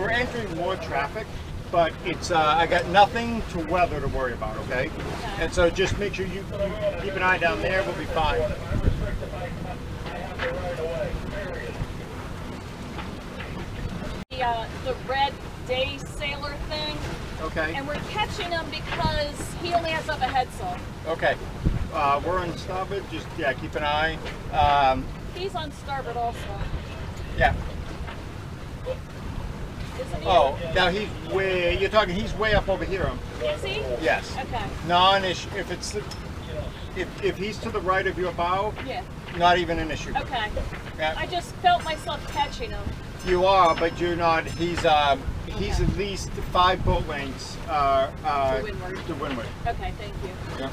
we're entering more traffic, but it's I got nothing to weather to worry about, okay? And so just make sure you keep an eye down there, we'll be fine. The red day sailor thing. Okay. And we're catching him because he only has up a head sail. Okay. We're on starboard, just, yeah, keep an eye. He's on starboard also. Yeah. Isn't he? Oh, now he's way, you're talking, he's way up over here. Is he? Yes. Okay. Non-issue, if he's to the right of your bow, yeah, not even an issue. Okay. Yeah. I just felt myself catching him. You are, but you're not, he's at least 5 boat lengths to windward. To windward. Okay, thank you. Yeah.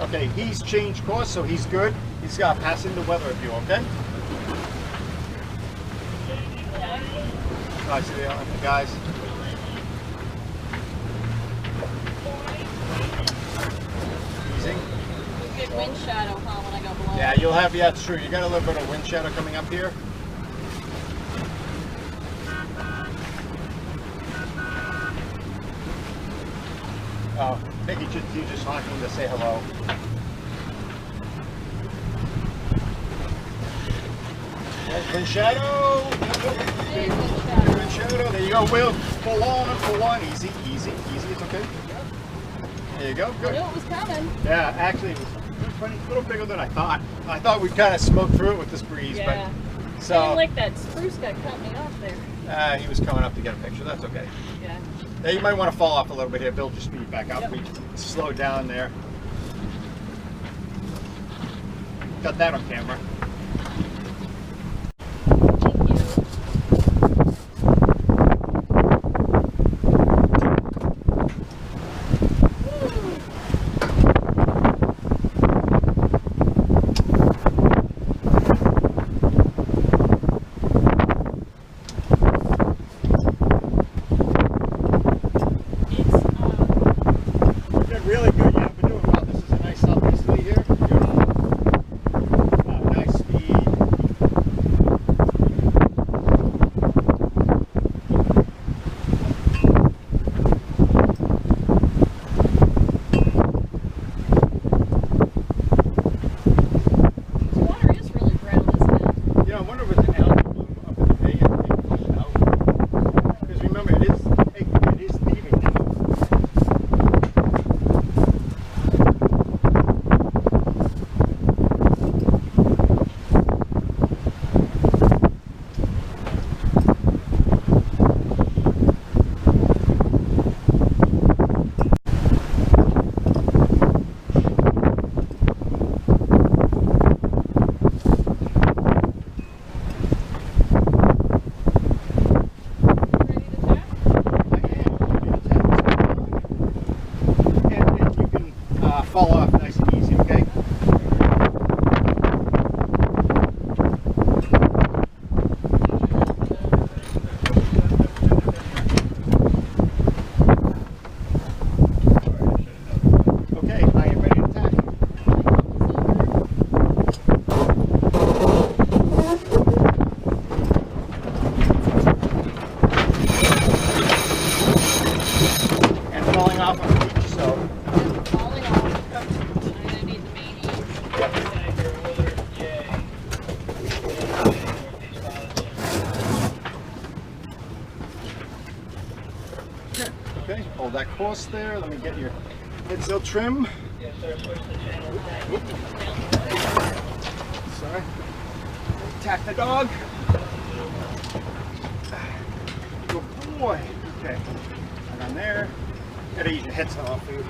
Okay, he's changed course, so he's good. He's got passing the weather view, okay? I see the guys. Easy. Good wind shadow, huh, when I go below. Yeah, you'll have, yeah, it's true. You got a little bit of wind shadow coming up here. Oh, I think you just honking to say hello. There's wind shadow. Wind shadow. There you go, Will. Full on. Easy. It's okay. There you go. Good. I knew it was coming. Yeah, actually, it was funny, a little bigger than I thought. I thought we'd kind of smoke through it with this breeze, yeah. but so. I didn't like that spruce guy cut me off there. He was coming up to get a picture. That's okay. Yeah. Yeah, you might want to fall off a little bit here. Build your speed back up. Yep. We slow down there. Got that on camera. Thank you. Really good. Yeah, we're doing well. This is a nice southeasterly here. Beautiful. Nice speed. This water is really brown, isn't it? Yeah, I wonder if it's an algae bloom up in the bay and they push it out. Because remember, it is leaving now. Fall off nice and easy, okay? Okay, I am ready to attack. And falling off on the beach, so. Falling off. I'm gonna need the mania. Okay, hold that course there. Let me get your head sail trim. Sorry. Attack the dog. Good boy. Okay. And on there. Gotta use your head sail off for you.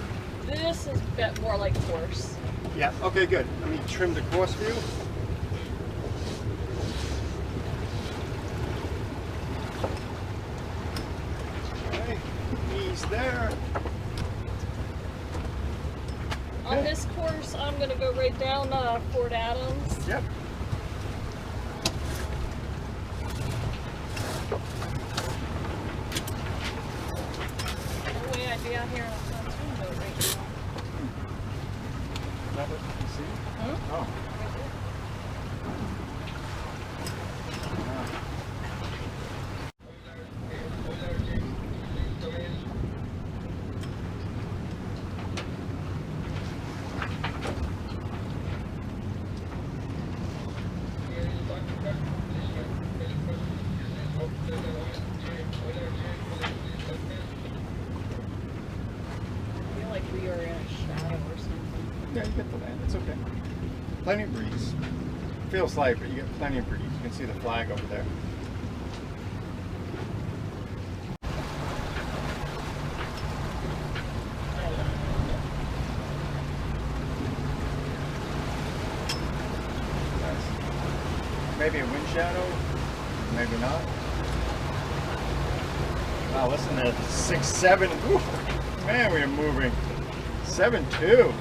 This is a bit more like course. Yeah, okay, good. Let me trim the course for you. Okay, ease there. On this course, I'm going to go right down Fort Adams. Yep. might be out here on a pontoon boat right now. Is that what you see? Huh? Oh. I feel like we are in a shadow or something. Yeah, you get the land. It's okay. Plenty of breeze. Feels light, but you get plenty of breeze. You can see the flag over there. Nice. Maybe a wind shadow, maybe not. Wow, listen to 6-7. Ooh, man, we are moving. 7-2.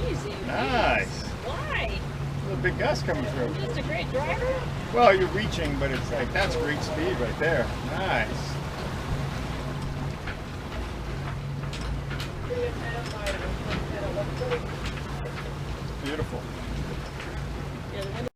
Easy. Nice. Why? There's a big gust coming through. I'm just a great driver. Well, you're reaching, but it's like, that's great speed right there. Nice. Beautiful. Yeah, the